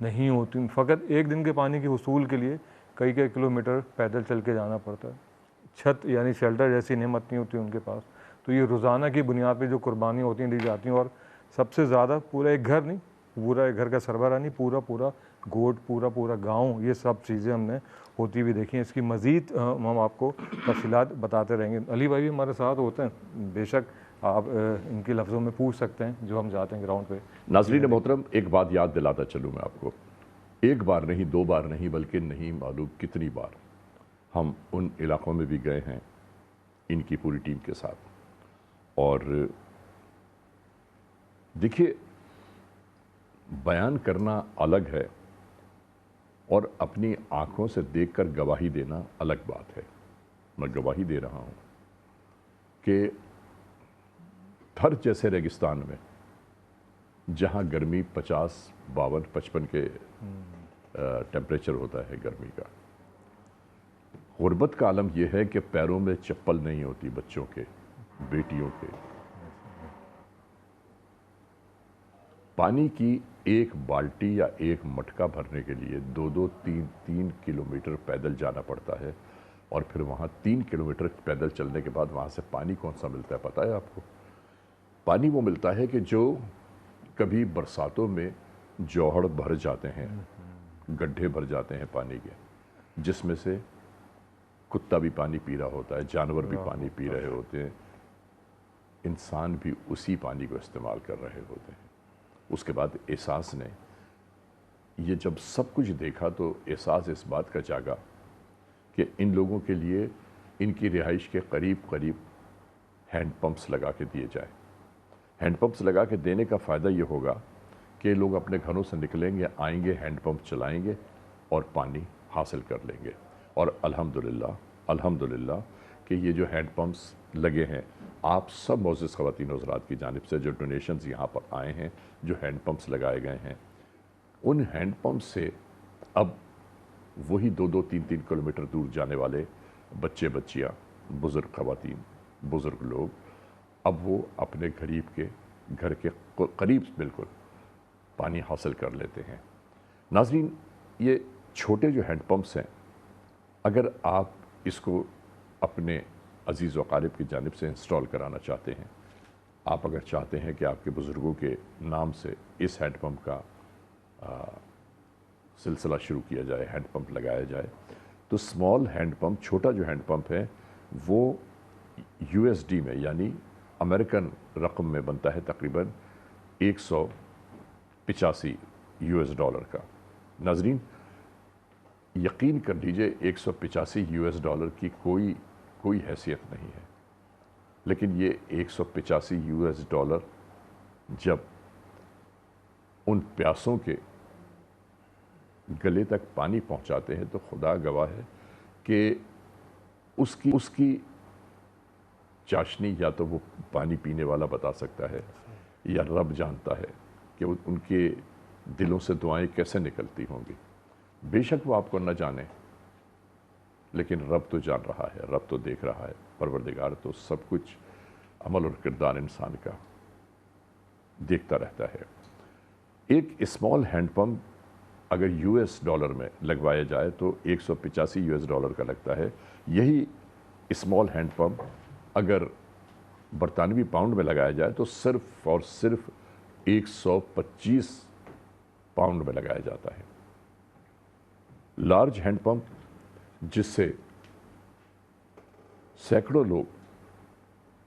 نہیں ہوتی. فقط ایک دن کے پانی کے حصول کے لیے کئی کلومیٹر پیدل چل کے جانا پڑتا ہے. چھت یعنی شیلٹر جیسی نعمت نہیں ہوتی ان کے پاس. تو یہ روزانہ کی بنیاد پہ جو قربانیاں ہوتی ہیں دی جاتی ہیں, اور سب سے زیادہ پورا ایک گھر نہیں, پورا ایک گھر کا سربراہ نہیں, پورا گوٹ, پورا گاؤں, یہ سب چیزیں ہم نے ہوتی ہوئی دیکھی ہیں. اس کی مزید ہم آپ کو تفصیلات بتاتے رہیں گے. علی بھائی بھی ہمارے ساتھ ہوتے ہیں, بے شک آپ ان کے لفظوں میں پوچھ سکتے ہیں جو ہم جاتے ہیں گراؤنڈ پہ. ناظرین محترم, ایک بات یاد دلاتا چلوں میں آپ کو, ایک بار نہیں, دو بار نہیں, بلکہ نہیں معلوم کتنی بار ہم ان علاقوں میں بھی گئے ہیں ان کی پوری ٹیم کے ساتھ. اور دیکھیے, بیان کرنا الگ ہے اور اپنی آنکھوں سے دیکھ کر گواہی دینا الگ بات ہے. میں گواہی دے رہا ہوں کہ تھر جیسے ریگستان میں جہاں گرمی 50, 52, 55 کے ٹیمپریچر ہوتا ہے گرمی کا, غربت کا عالم یہ ہے کہ پیروں میں چپل نہیں ہوتی بچوں کے, بیٹیوں کے. پانی کی ایک بالٹی یا ایک مٹکا بھرنے کے لیے 2-2, 3-3 کلومیٹر پیدل جانا پڑتا ہے, اور پھر وہاں 3 کلومیٹر پیدل چلنے کے بعد وہاں سے پانی کون سا ملتا ہے پتہ ہے آپ کو؟ پانی وہ ملتا ہے کہ جو کبھی برساتوں میں جوہڑ بھر جاتے ہیں, گڈھے بھر جاتے ہیں پانی کے, جس میں سے کتا بھی پانی پی رہا ہوتا ہے, جانور بھی پانی پی رہے ہوتے ہیں, انسان بھی اسی پانی کو استعمال کر رہے ہوتے ہیں. اس کے بعد احساس نے یہ جب سب کچھ دیکھا تو احساس اس بات کا جاگا کہ ان لوگوں کے لیے ان کی رہائش کے قریب ہینڈ پمپس لگا کے دیے جائے. ہینڈ پمپس لگا کے دینے کا فائدہ یہ ہوگا کہ لوگ اپنے گھروں سے نکلیں گے, آئیں گے, ہینڈ پمپ چلائیں گے اور پانی حاصل کر لیں گے. اور الحمدللہ کہ یہ جو ہینڈ پمپس لگے ہیں, آپ سب معزز خواتین و حضرات کی جانب سے جو ڈونیشنز یہاں پر آئے ہیں, جو ہینڈ پمپس لگائے گئے ہیں, ان ہینڈ پمپس سے اب وہی 2-2, 3-3 کلومیٹر دور جانے والے بچے بچیاں, بزرگ خواتین, بزرگ لوگ, اب وہ اپنے گھر کے قریب بالکل پانی حاصل کر لیتے ہیں. ناظرین, یہ چھوٹے جو ہینڈ پمپس ہیں, اگر آپ اس کو اپنے عزیز و اقارب کی جانب سے انسٹال کرانا چاہتے ہیں, آپ اگر چاہتے ہیں کہ آپ کے بزرگوں کے نام سے اس ہینڈ پمپ کا سلسلہ شروع کیا جائے, ہینڈ پمپ لگایا جائے, تو سمال ہینڈ پمپ, چھوٹا جو ہینڈ پمپ ہے وہ USD میں یعنی امریکن رقم میں بنتا ہے تقریباً $185 کا. ناظرین, یقین کر لیجئے $185 کی کوئی حیثیت نہیں ہے, لیکن یہ $185 جب ان پیاسوں کے گلے تک پانی پہنچاتے ہیں تو خدا گواہ ہے کہ اس کی چاشنی یا تو وہ پانی پینے والا بتا سکتا ہے یا رب جانتا ہے کہ ان کے دلوں سے دعائیں کیسے نکلتی ہوں گی. بے شک وہ آپ کو نہ جانے, لیکن رب تو جان رہا ہے, رب تو دیکھ رہا ہے, پروردگار تو سب کچھ عمل اور کردار انسان کا دیکھتا رہتا ہے. ایک اسمال ہینڈ پمپ اگر $US میں لگوایا جائے تو $185 کا لگتا ہے. یہی اسمال ہینڈ پمپ اگر برطانوی پاؤنڈ میں لگایا جائے تو صرف اور صرف $125 میں لگایا جاتا ہے. لارج ہینڈ پمپ جس سے سینکڑوں لوگ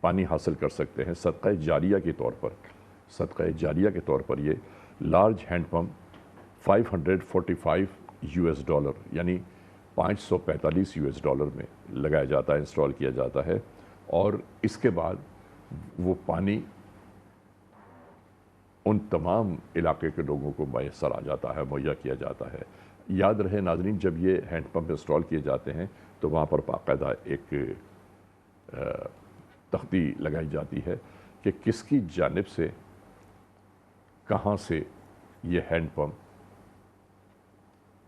پانی حاصل کر سکتے ہیں صدقہ جاریہ کے طور پر, یہ لارج ہینڈ پمپ $545 یعنی $545 میں لگایا جاتا ہے, انسٹال کیا جاتا ہے, اور اس کے بعد وہ پانی ان تمام علاقے کے لوگوں کو میسر آ جاتا ہے, مہیا کیا جاتا ہے. یاد رہے ناظرین, جب یہ ہینڈ پمپ انسٹال کیے جاتے ہیں تو وہاں پر باقاعدہ ایک تختی لگائی جاتی ہے کہ کس کی جانب سے کہاں سے یہ ہینڈ پمپ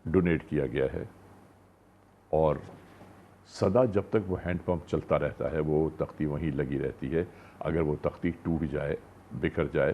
ڈونیٹ کیا گیا ہے, اور سدا جب تک وہ ہینڈ پمپ چلتا رہتا ہے وہ تختی وہیں لگی رہتی ہے. اگر وہ تختی ٹوٹ جائے, بکھر جائے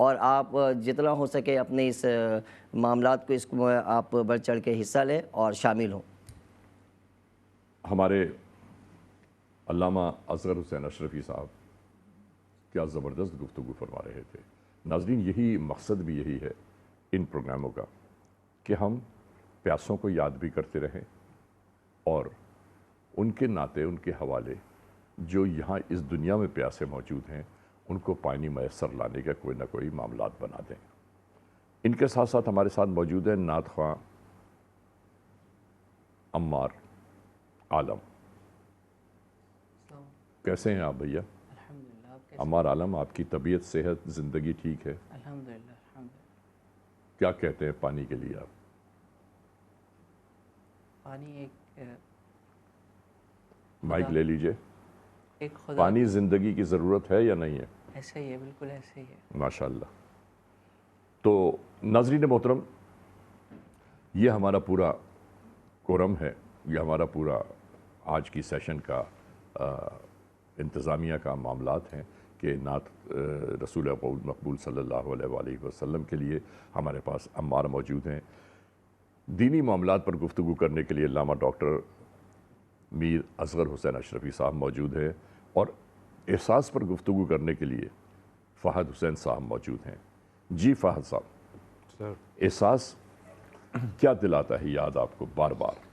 اور آپ جتنا ہو سکے اپنے اس معاملات کو اس میں آپ بڑھ چڑھ کے حصہ لیں اور شامل ہوں۔ ہمارے علامہ اصغر حسین اشرفی صاحب کیا زبردست گفتگو فرما رہے تھے۔ ناظرین، یہی مقصد بھی یہی ہے ان پروگراموں کا کہ ہم پیاسوں کو یاد بھی کرتے رہیں اور ان کے ناطے، ان کے حوالے جو یہاں اس دنیا میں پیاسے موجود ہیں ان کو پانی میسر لانے کا کوئی نہ کوئی معاملات بنا دیں۔ ان کے ساتھ ساتھ ہمارے ساتھ موجود ہیں نعت خواں عمار عالم۔ کیسے ہیں آپ بھیا؟ الحمدللہ۔ آپ کیسے؟ عمار عالم، آپ کی طبیعت، صحت، زندگی ٹھیک ہے؟ الحمدللہ الحمدللہ۔ کیا کہتے ہیں پانی کے لیے آپ؟ پانی ایک مائک لے لیجئے۔ ایک خدا پانی زندگی کی ضرورت ہے یا نہیں ہے؟ ایسا ہی ہے، بالکل ایسا ہی ہے۔ ماشاءاللہ۔ تو ناظرین محترم، یہ ہمارا پورا کورم ہے، یہ ہمارا پورا آج کی سیشن کا انتظامیہ کا معاملات ہیں کہ نعت رسول مقبول صلی اللہ علیہ وآلہ وسلم کے لیے ہمارے پاس عمار موجود ہیں۔ دینی معاملات پر گفتگو کرنے کے لیے علامہ ڈاکٹر میر اصغر حسین اشرفی صاحب موجود ہیں، اور احساس پر گفتگو کرنے کے لیے فہد حسین صاحب موجود ہیں۔ جی فہد صاحب، سر احساس کیا دلاتا ہے یاد آپ کو بار بار؟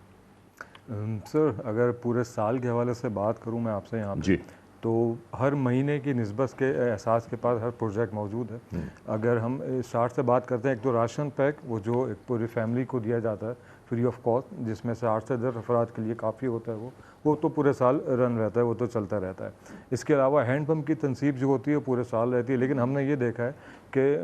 سر اگر پورے سال کے حوالے سے بات کروں میں آپ سے یہاں پہ، جی، تو ہر مہینے کی نسبت کے احساس کے پاس ہر پروجیکٹ موجود ہے۔ اگر ہم اسٹارٹ سے بات کرتے ہیں، ایک تو راشن پیک وہ جو ایک پوری فیملی کو دیا جاتا ہے فری آف کاسٹ، جس میں سے 8 سے 10 افراد کے لیے کافی ہوتا ہے، وہ تو پورے سال رن رہتا ہے، وہ تو چلتا رہتا ہے۔ اس کے علاوہ ہینڈ پمپ کی تنصیب جو ہوتی ہے وہ پورے سال رہتی ہے، لیکن ہم نے یہ دیکھا ہے کہ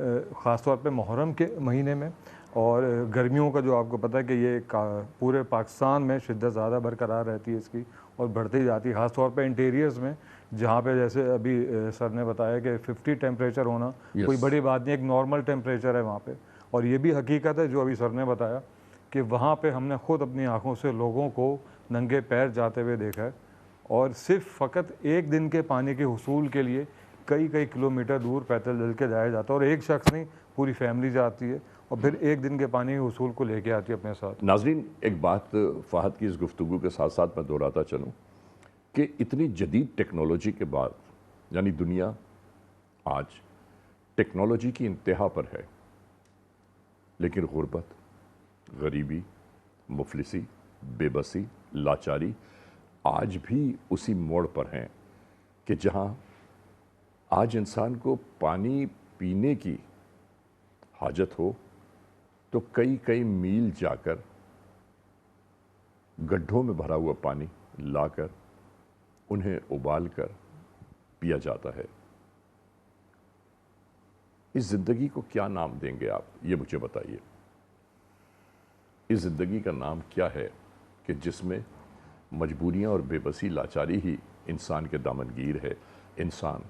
خاص طور پہ محرم کے مہینے میں اور گرمیوں کا جو آپ کو پتہ ہے کہ یہ پورے پاکستان میں شدت زیادہ برقرار رہتی ہے اس کی اور بڑھتی جاتی ہے، خاص طور پہ انٹیریئرز میں، جہاں پہ جیسے ابھی سر نے بتایا کہ 50 ٹیمپریچر ہونا کوئی بڑی بات نہیں، ایک نارمل ٹیمپریچر ہے وہاں پہ۔ اور یہ بھی حقیقت ہے جو ابھی سر نے بتایا کہ وہاں پہ ہم نے خود اپنی آنکھوں سے لوگوں کو ننگے پیر جاتے ہوئے دیکھا ہے، اور صرف فقط ایک دن کے پانی کے حصول کے لیے کئی کلومیٹر دور پیدل چل کے جایا جاتا ہے، اور ایک شخص نہیں، پوری فیملی جاتی ہے اور پھر ایک دن کے پانی کے حصول کو لے کے آتی ہے اپنے ساتھ۔ ناظرین، ایک بات فہد کی اس گفتگو کے ساتھ ساتھ میں دہراتا چلوں کہ اتنی جدید ٹیکنالوجی کے بعد، یعنی دنیا آج ٹیکنالوجی کی انتہا پر ہے، لیکن غربت، غریبی، مفلسی، بے بسی، لاچاری آج بھی اسی موڑ پر ہیں کہ جہاں آج انسان کو پانی پینے کی حاجت ہو تو کئی میل جا کر گڈھوں میں بھرا ہوا پانی لا کر انہیں ابال کر پیا جاتا ہے۔ اس زندگی کو کیا نام دیں گے آپ، یہ مجھے بتائیے۔ اس زندگی کا نام کیا ہے کہ جس میں مجبوریاں اور بے بسی، لاچاری ہی انسان کے دامنگیر ہے؟ انسان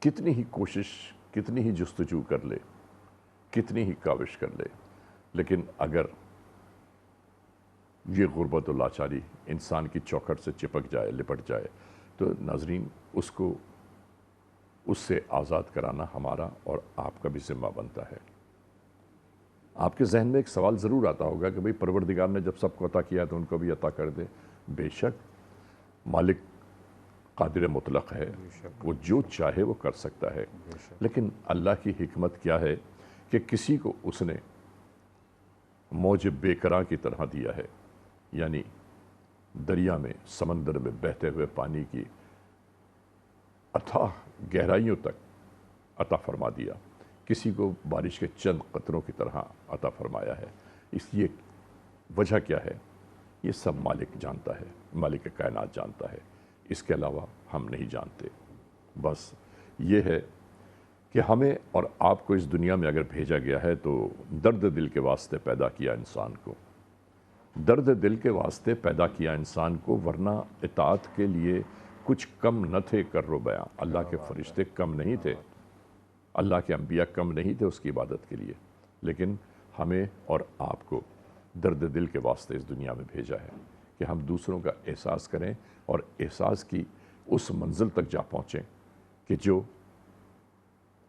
کتنی ہی کوشش، کتنی ہی جستجو کر لے، کتنی ہی کاوش کر لے، لیکن اگر یہ غربت و لاچاری انسان کی چوکھٹ سے چپک جائے، لپٹ جائے، تو ناظرین اس کو اس سے آزاد کرانا ہمارا اور آپ کا بھی ذمہ بنتا ہے۔ آپ کے ذہن میں ایک سوال ضرور آتا ہوگا کہ بھئی پروردگار نے جب سب کو عطا کیا تو ان کو بھی عطا کر دے۔ بے شک مالک قادر مطلق ہے، وہ جو چاہے وہ کر سکتا ہے، لیکن اللہ کی حکمت کیا ہے کہ کسی کو اس نے موج بے قرار کی طرح دیا ہے، یعنی دریا میں، سمندر میں بہتے ہوئے پانی کی اتھاہ گہرائیوں تک عطا فرما دیا، کسی کو بارش کے چند قطروں کی طرح عطا فرمایا ہے۔ اس لیے وجہ کیا ہے؟ یہ سب مالک جانتا ہے، مالک کائنات جانتا ہے، اس کے علاوہ ہم نہیں جانتے۔ بس یہ ہے کہ ہمیں اور آپ کو اس دنیا میں اگر بھیجا گیا ہے تو درد دل کے واسطے پیدا کیا انسان کو، درد دل کے واسطے پیدا کیا انسان کو، ورنہ اطاعت کے لیے کچھ کم نہ تھے کر و بیاں۔ اللہ کے فرشتے کم نہیں تھے، اللہ کے انبیاء کم نہیں تھے اس کی عبادت کے لیے، لیکن ہمیں اور آپ کو درد دل کے واسطے اس دنیا میں بھیجا ہے کہ ہم دوسروں کا احساس کریں اور احساس کی اس منزل تک جا پہنچیں کہ جو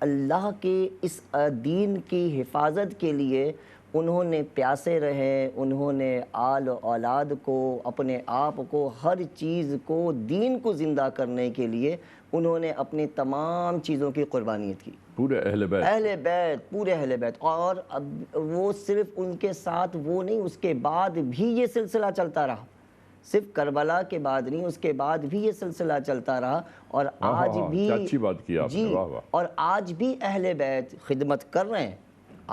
اللہ کے اس دین کی حفاظت کے لیے انہوں نے پیاسے رہے، انہوں نے آل و اولاد کو، اپنے آپ کو، ہر چیز کو، دین کو زندہ کرنے کے لیے انہوں نے اپنی تمام چیزوں کی قربانیت کی. پورے اہل بیت، اہل بیت، پورے اہل بیت. اور اب وہ صرف ان کے ساتھ وہ نہیں، اس کے بعد بھی یہ سلسلہ چلتا رہا. صرف کربلا کے بعد نہیں، اس کے بعد بھی یہ سلسلہ چلتا رہا. اور آج بھی کیا اچھی بات کی آپ نے، جی، واہ واہ. اور آج بھی اہل بیت خدمت کر رہے ہیں.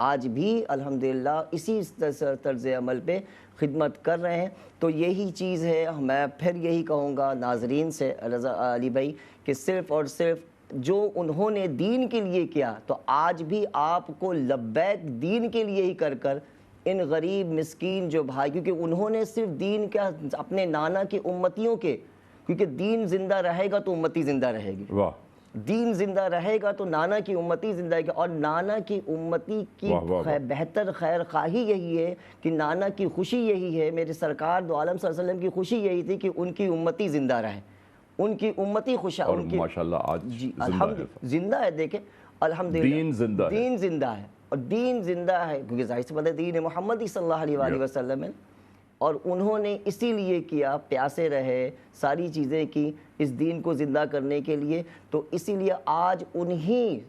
آج بھی الحمدللہ اسی طرز عمل پہ خدمت کر رہے ہیں. تو یہی چیز ہے. میں پھر یہی کہوں گا ناظرین سے رضا علی بھائی کہ صرف اور صرف جو انہوں نے دین کے لیے کیا، تو آج بھی آپ کو لبیک دین کے لیے ہی کر کر ان غریب مسکین جو بھائی، کیونکہ انہوں نے صرف دین کا اپنے نانا کی امتیوں کے، کیونکہ دین زندہ رہے گا تو امتی زندہ رہے گی. واہ، دین زندہ رہے گا تو نانا کی امتی زندہ رہے گی. اور نانا کی امتی کی واہ واہ واہ. بہتر خیر خواہی یہی ہے کہ نانا کی خوشی یہی ہے، میرے سرکار دو عالم صلی اللہ علیہ وسلم کی خوشی یہی تھی کہ ان کی امتی زندہ رہے، ان کی امتی خوشحال. اور ماشاءاللہ آج جی زندہ ہے. زندہ ہے. دیکھیں الحمدللہ دین زندہ ہے. دین زندہ ہے. اور دین زندہ ہے کیونکہ ظاہر سی بات ہے دین محمدی صلی اللہ علیہ وآلہ وسلم ہے. اور انہوں نے اسی لیے کیا، پیاسے رہے، ساری چیزیں کی اس دین کو زندہ کرنے کے لیے. تو اسی لیے آج انہی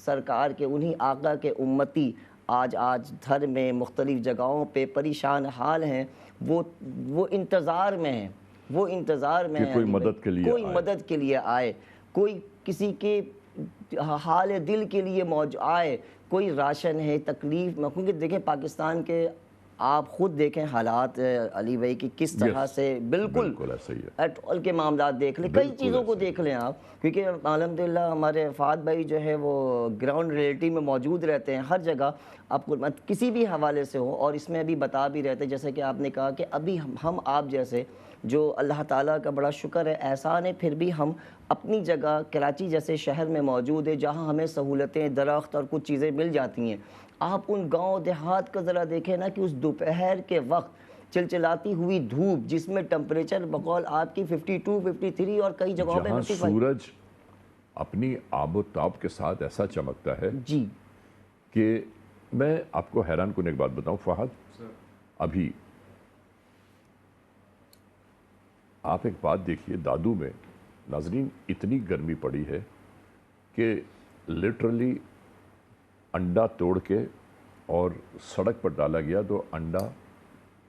سرکار کے، انہی آقا کے امتی آج دھر میں مختلف جگہوں پہ پریشان حال ہیں. وہ انتظار میں ہیں، وہ انتظار میں ہیں کوئی مدد کے لیے کوئی مدد کے لیے آئے، کوئی کسی کے حال دل کے لیے آئے. کوئی راشن ہے، تکلیف میں، کیونکہ دیکھیں پاکستان کے آپ خود دیکھیں حالات علی بھائی کی کس طرح سے بالکل ایسا ہی ہے. ایٹول کے معاملات دیکھ لیں، کئی چیزوں کو دیکھ لیں آپ. کیونکہ الحمدللہ ہمارے فہد بھائی جو ہے وہ گراؤنڈ ریئلٹی میں موجود رہتے ہیں ہر جگہ. آپ کو کسی بھی حوالے سے ہو، اور اس میں ابھی بتا بھی رہتے ہیں جیسے کہ آپ نے کہا کہ ابھی ہم آپ جیسے جو اللہ تعالیٰ کا بڑا شکر ہے، احسان ہے، پھر بھی ہم اپنی جگہ کراچی جیسے شہر میں موجود ہے جہاں ہمیں سہولتیں، درخت اور کچھ چیزیں مل جاتی ہیں. آپ ان گاؤں دیہات کا ذرا دیکھیں نا کہ اس دوپہر کے وقت چلچلاتی ہوئی دھوپ جس میں ٹمپریچر بقول آپ کی 52 53 اور کئی جگہوں پہ جہاں سورج اپنی آب و تاب کے ساتھ ایسا چمکتا ہے جی کہ میں آپ کو حیران کن ایک بات بتاؤں فہد. ابھی آپ ایک بات دیکھیے، دادو میں ناظرین اتنی گرمی پڑی ہے کہ لٹرلی انڈا توڑ کے اور سڑک پر ڈالا گیا تو انڈا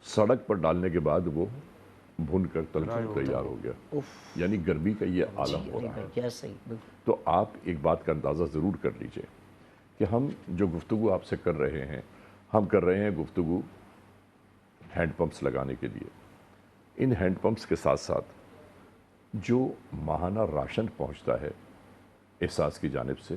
سڑک پر ڈالنے کے بعد وہ بھن کر تل کر تیار ہو گیا. یعنی گرمی کا یہ عالم ہو رہا ہے. کیا صحیح. تو آپ ایک بات کا اندازہ ضرور کر لیجئے کہ ہم جو گفتگو آپ سے کر رہے ہیں، ہم کر رہے ہیں گفتگو ہینڈ پمپس لگانے کے لیے. ان ہینڈ پمپس کے ساتھ ساتھ جو ماہانہ راشن پہنچتا ہے احساس کی جانب سے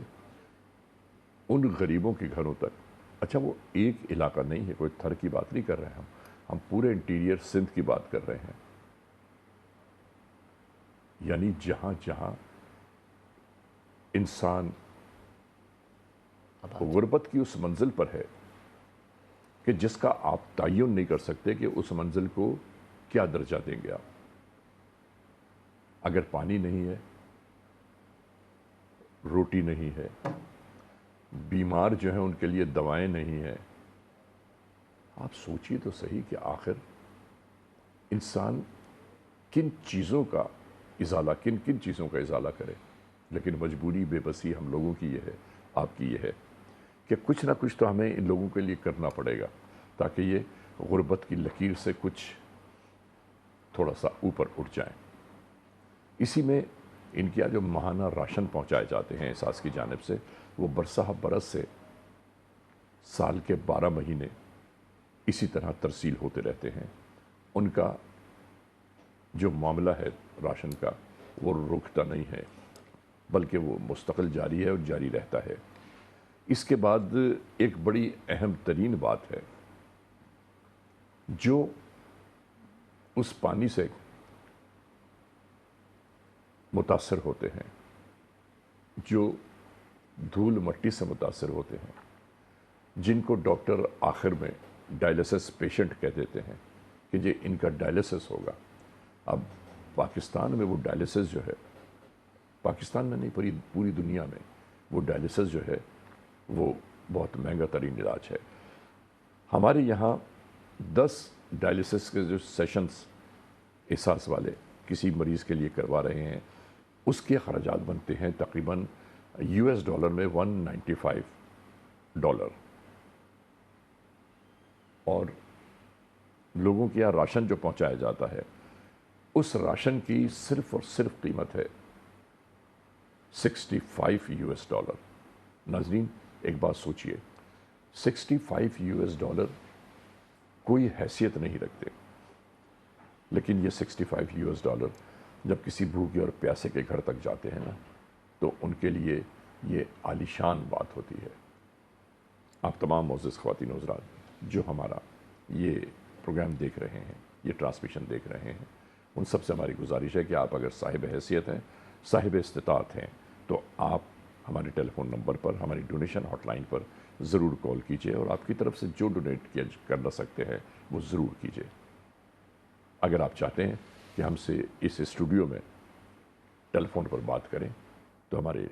ان غریبوں کے گھروں تک. اچھا وہ ایک علاقہ نہیں ہے، کوئی تھر کی بات نہیں کر رہے ہیں ہم پورے انٹیریئر سندھ کی بات کر رہے ہیں. یعنی جہاں جہاں انسان غربت کی اس منزل پر ہے کہ جس کا آپ تعین نہیں کر سکتے کہ اس منزل کو کیا درجہ دیں گے آپ. اگر پانی نہیں ہے، روٹی نہیں ہے، بیمار جو ہیں ان کے لیے دوائیں نہیں ہیں. آپ سوچئے تو صحیح کہ آخر انسان کن چیزوں کا ازالہ، کن چیزوں کا ازالہ کرے. لیکن مجبوری، بے بسی ہم لوگوں کی یہ ہے، آپ کی یہ ہے کہ کچھ نہ کچھ تو ہمیں ان لوگوں کے لیے کرنا پڑے گا تاکہ یہ غربت کی لکیر سے کچھ تھوڑا سا اوپر اٹھ جائیں. اسی میں ان کے جو ماہانہ راشن پہنچائے جاتے ہیں احساس کی جانب سے، وہ برسہ برس سے سال کے 12 مہینے اسی طرح ترسیل ہوتے رہتے ہیں. ان کا جو معاملہ ہے راشن کا وہ رکتا نہیں ہے، بلکہ وہ مستقل جاری ہے اور جاری رہتا ہے. اس کے بعد ایک بڑی اہم ترین بات ہے، جو اس پانی سے متاثر ہوتے ہیں، جو دھول مٹی سے متاثر ہوتے ہیں، جن کو ڈاکٹر آخر میں ڈائلیسس پیشنٹ کہہ دیتے ہیں کہ یہ ان کا ڈائلیسس ہوگا. اب پاکستان میں وہ ڈائلیسس جو ہے، پاکستان میں نہیں پوری دنیا میں وہ ڈائلیسس جو ہے وہ بہت مہنگا ترین علاج ہے. ہمارے یہاں 10 ڈائلیسس کے جو سیشنز احساس والے کسی مریض کے لیے کروا رہے ہیں اس کے خراجات بنتے ہیں تقریباً $195 میں $195. اور لوگوں کے یہاں راشن جو پہنچایا جاتا ہے اس راشن کی صرف اور صرف قیمت ہے $65. ناظرین ایک بات سوچئے، $65 کوئی حیثیت نہیں رکھتے، لیکن یہ $65 جب کسی بھوکے اور پیاسے کے گھر تک جاتے ہیں نا تو ان کے لیے یہ عالیشان بات ہوتی ہے. آپ تمام معزز خواتین و حضرات جو ہمارا یہ پروگرام دیکھ رہے ہیں، یہ ٹرانسمیشن دیکھ رہے ہیں، ان سب سے ہماری گزارش ہے کہ آپ اگر صاحب حیثیت ہیں، صاحب استطاعت ہیں، تو آپ ہمارے ٹیلی فون نمبر پر، ہماری ڈونیشن ہاٹ لائن پر ضرور کال کیجئے اور آپ کی طرف سے جو ڈونیٹ کرنا سکتے ہیں وہ ضرور کیجئے. اگر آپ چاہتے ہیں کہ ہم سے اس اسٹوڈیو میں ٹیلی فون پر بات کریں تو ہمارے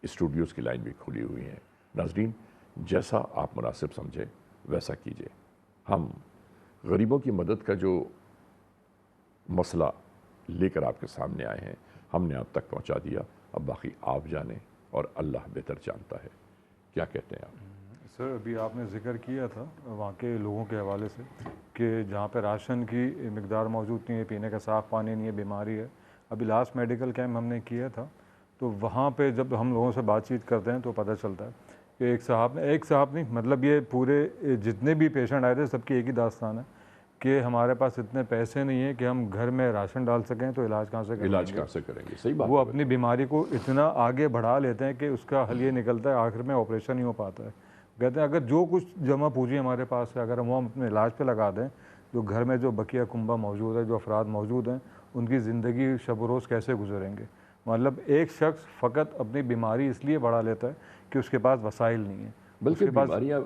اسٹوڈیوز کی لائن بھی کھلی ہوئی ہیں. ناظرین جیسا آپ مناسب سمجھیں ویسا کیجئے. ہم غریبوں کی مدد کا جو مسئلہ لے کر آپ کے سامنے آئے ہیں ہم نے آپ تک پہنچا دیا. اب باقی آپ جانیں اور اللہ بہتر جانتا ہے. کیا کہتے ہیں آپ؟ سر ابھی آپ نے ذکر کیا تھا وہاں کے لوگوں کے حوالے سے کہ جہاں پہ راشن کی مقدار موجود نہیں ہے، پینے کا صاف پانی نہیں ہے، بیماری ہے. ابھی لاسٹ میڈیکل کیمپ ہم نے کیا تھا تو وہاں پہ جب ہم لوگوں سے بات چیت کرتے ہیں تو پتہ چلتا ہے کہ ایک صاحب نہیں مطلب یہ پورے جتنے بھی پیشنٹ آئے تھے سب کی ایک ہی داستان ہے کہ ہمارے پاس اتنے پیسے نہیں ہیں کہ ہم گھر میں راشن ڈال سکیں تو علاج کہاں سے کریں گے. علاج کہاں سے کریں گے؟ صحیح بات. وہ اپنی بیماری کو اتنا آگے بڑھا لیتے ہیں کہ اس کا حل یہ نکلتا ہے آخر میں آپریشن نہیں ہو پاتا ہے. کہتے ہیں اگر جو کچھ جمع پوجی ہمارے پاس ہے اگر ہم اپنے علاج پہ لگا دیں، جو گھر میں جو بقیہ کنبہ موجود ہے، جو افراد موجود ہیں، ان کی زندگی شب و روز کیسے گزریں گے. مطلب ایک شخص فقط اپنی بیماری اس لیے بڑھا لیتا ہے کہ اس کے پاس وسائل نہیں ہیں. بلکہ بیماریاں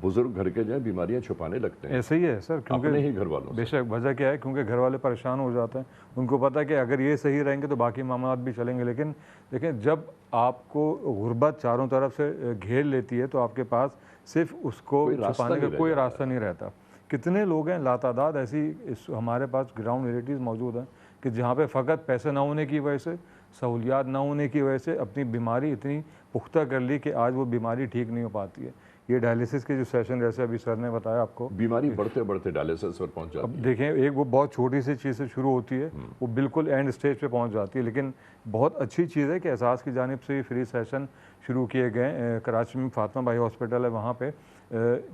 بزرگ گھر کے جائیں بیماریاں چھپانے لگتے ہیں. ایسے ہی ہے سر، کیونکہ اپنے ہی گھر والوں بے شک وجہ کیا ہے کیونکہ گھر والے پریشان ہو جاتے ہیں. ان کو پتہ ہے کہ اگر یہ صحیح رہیں گے تو باقی معاملات بھی چلیں گے. لیکن دیکھیں جب آپ کو غربت چاروں طرف سے گھیر لیتی ہے تو آپ کے پاس صرف اس کو چھپانے کا کوئی راستہ نہیں رہتا. کتنے لوگ ہیں لاتعداد ایسی ہمارے پاس گراؤنڈ ریلیٹیوز موجود ہیں کہ جہاں پہ فقط پیسے نہ ہونے کی وجہ سے، سہولیات نہ ہونے کی وجہ سے اپنی بیماری اتنی پختہ کر لی کہ آج وہ بیماری ٹھیک نہیں ہو پاتی ہے. یہ ڈائلیسس کے جو سیشن جیسے ابھی سر نے بتایا آپ کو، بیماری بڑھتے بڑھتے ڈائلیسس پر پہنچ جاتی ہے. اب دیکھیں ایک وہ بہت چھوٹی سی چیز سے شروع ہوتی ہے، وہ بالکل اینڈ اسٹیج پہ پہنچ جاتی ہے. لیکن بہت اچھی چیز ہے کہ احساس کی جانب سے فری سیشن شروع کیے گئے. کراچی میں فاطمہ بائی ہاسپٹل ہے، وہاں پہ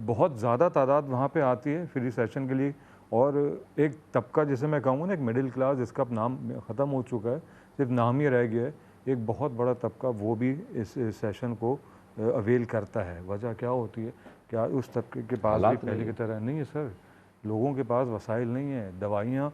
بہت زیادہ تعداد وہاں پہ آتی ہے فری سیشن کے لیے. اور ایک طبقہ جسے میں کہوں نا ایک مڈل کلاس جس کا اب نام ختم ہو چکا ہے، صرف نام ہی رہ گیا ہے، ایک بہت بڑا طبقہ وہ بھی اس سیشن کو اویل کرتا ہے. وجہ کیا ہوتی ہے؟ کیا اس طبقے کے پاس بھی پہلے کی طرح نہیں ہے سر. لوگوں کے پاس وسائل نہیں ہیں، دوائیاں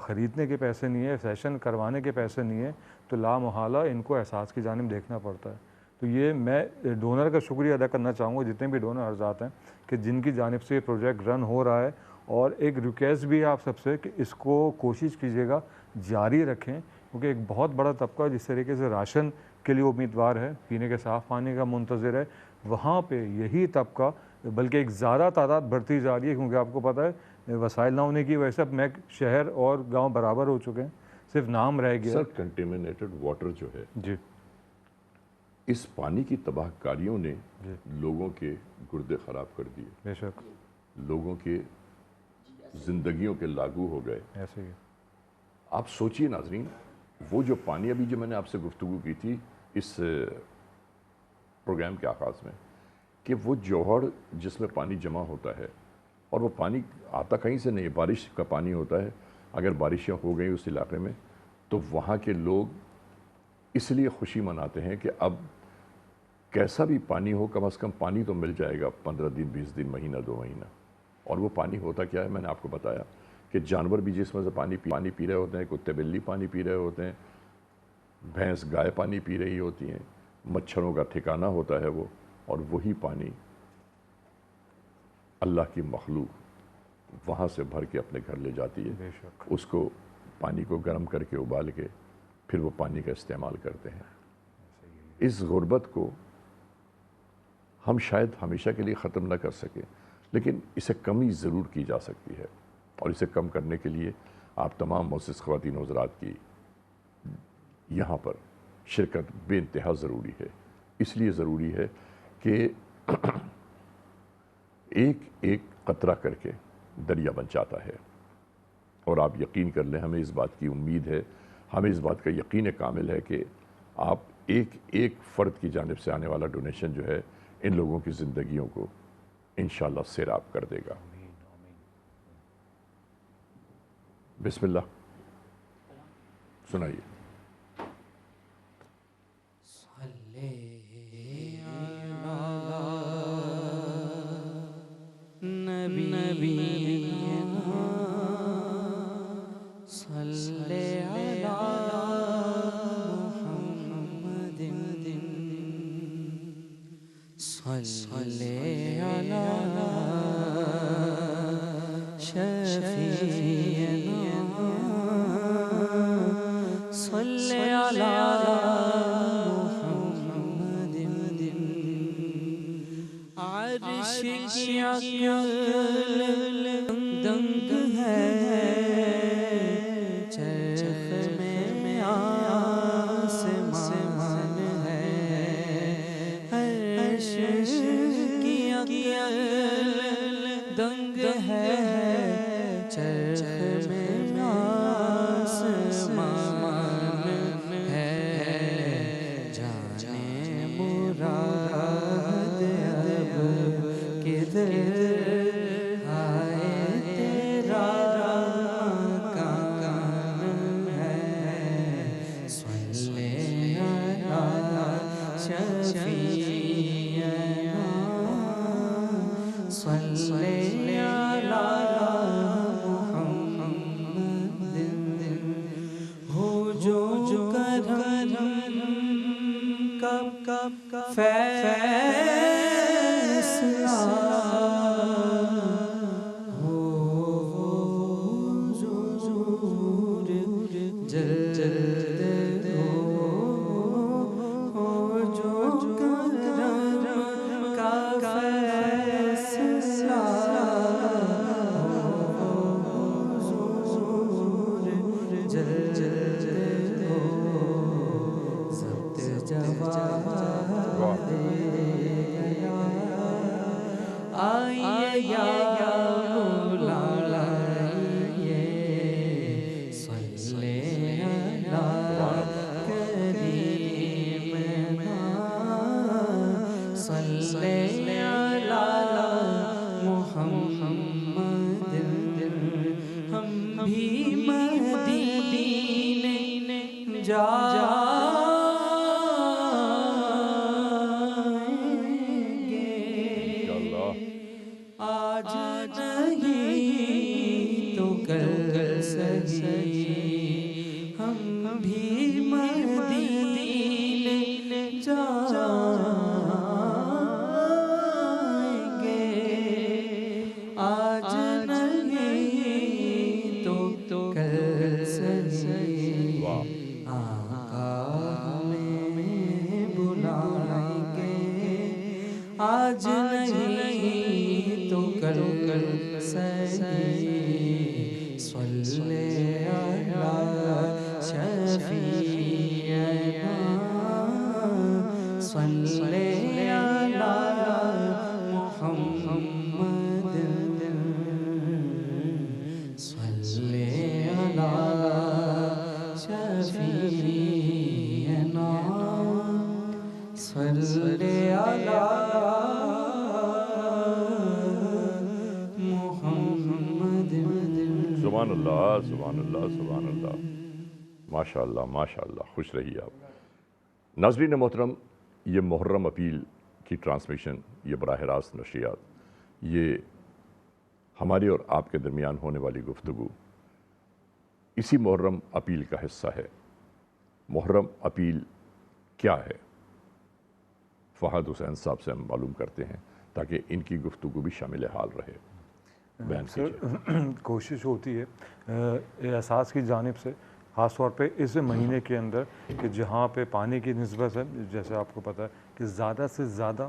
خریدنے کے پیسے نہیں ہیں، سیشن کروانے کے پیسے نہیں ہیں، تو لامحالہ ان کو احساس کی جانب دیکھنا پڑتا ہے. تو یہ میں ڈونر کا شکریہ ادا کرنا چاہوں گا جتنے بھی ڈونر حضرات ہیں کہ جن کی جانب سے یہ پروجیکٹ رن ہو رہا ہے. اور ایک ریکویسٹ بھی ہے آپ سب سے کہ اس کو کوشش کیجیے گا جاری رکھیں، کیونکہ ایک بہت بڑا طبقہ جس طریقے سے راشن کے لیے امیدوار ہے، پینے کے صاف پانی کا منتظر ہے، وہاں پہ یہی طبقہ بلکہ ایک زیادہ تعداد بڑھتی جا رہی ہے. کیونکہ آپ کو پتہ ہے وسائل نہ ہونے کی وجہ سے اب میں شہر اور گاؤں برابر ہو چکے ہیں، صرف نام رہ گیا. سر کنٹیمنیٹڈ واٹر جو ہے جی، اس پانی کی تباہ کاریوں نے لوگوں کے گردے خراب کر دیے، بے شک لوگوں کے زندگیوں کے لاگو ہو گئے. ایسے ہی آپ سوچئے ناظرین، وہ جو پانی ابھی جو میں نے آپ سے گفتگو کی تھی اس پروگرام کے آغاز میں، کہ وہ جوہر جس میں پانی جمع ہوتا ہے اور وہ پانی آتا کہیں سے نہیں، بارش کا پانی ہوتا ہے. اگر بارشیں ہو گئیں اس علاقے میں تو وہاں کے لوگ اس لیے خوشی مناتے ہیں کہ اب کیسا بھی پانی ہو کم از کم پانی تو مل جائے گا 15 دن 20 دن مہینہ 2 مہینہ. اور وہ پانی ہوتا کیا ہے؟ میں نے آپ کو بتایا کہ جانور بھی جس میں سے پانی پی رہے ہوتے ہیں، کتے بلی پانی پی رہے ہوتے ہیں، بھینس گائے پانی پی رہی ہوتی ہیں، مچھروں کا ٹھکانہ ہوتا ہے وہ. اور وہی پانی اللہ کی مخلوق وہاں سے بھر کے اپنے گھر لے جاتی ہے. بے شک اس کو پانی کو گرم کر کے ابال کے پھر وہ پانی کا استعمال کرتے ہیں. اس غربت کو ہم شاید ہمیشہ کے لیے ختم نہ کر سکیں، لیکن اسے کمی ضرور کی جا سکتی ہے، اور اسے کم کرنے کے لیے آپ تمام معزز خواتین و حضرات کی یہاں پر شرکت بے انتہا ضروری ہے۔ اس لیے ضروری ہے کہ ایک ایک قطرہ کر کے دریا بن جاتا ہے، اور آپ یقین کر لیں، ہمیں اس بات کی امید ہے، ہمیں اس بات کا یقین کامل ہے کہ آپ ایک ایک فرد کی جانب سے آنے والا ڈونیشن جو ہے ان لوگوں کی زندگیوں کو انشاءاللہ سیراب کر دے گا۔ بسم اللہ، سنائیے۔ دنگ ہے چرخ میں آسمان ہے، عرش کی عقل دنگ ہے چرخ میں آسمان ہے، جانے مراد اب کدھر آج نہیں تو کل سہی، صلی علی شفیعنا، صلی علی محمد، صلی علی شفیعنا، صلی علی سبحان اللہ، سبحان اللہ، سبحان اللہ، ماشاء اللہ، ماشاء اللہ، خوش رہیے آپ۔ ناظرین محترم، یہ محرم اپیل کی ٹرانسمیشن، یہ براہ راست نشریات، یہ ہماری اور آپ کے درمیان ہونے والی گفتگو اسی محرم اپیل کا حصہ ہے۔ محرم اپیل کیا ہے؟ فہد حسین صاحب سے ہم معلوم کرتے ہیں تاکہ ان کی گفتگو بھی شامل حال رہے۔ بیان سر، کوشش ہوتی ہے احساس کی جانب سے، خاص طور پہ اس مہینے کے اندر، کہ جہاں پہ پانی کی نسبت ہے، جیسے آپ کو پتہ ہے کہ زیادہ سے زیادہ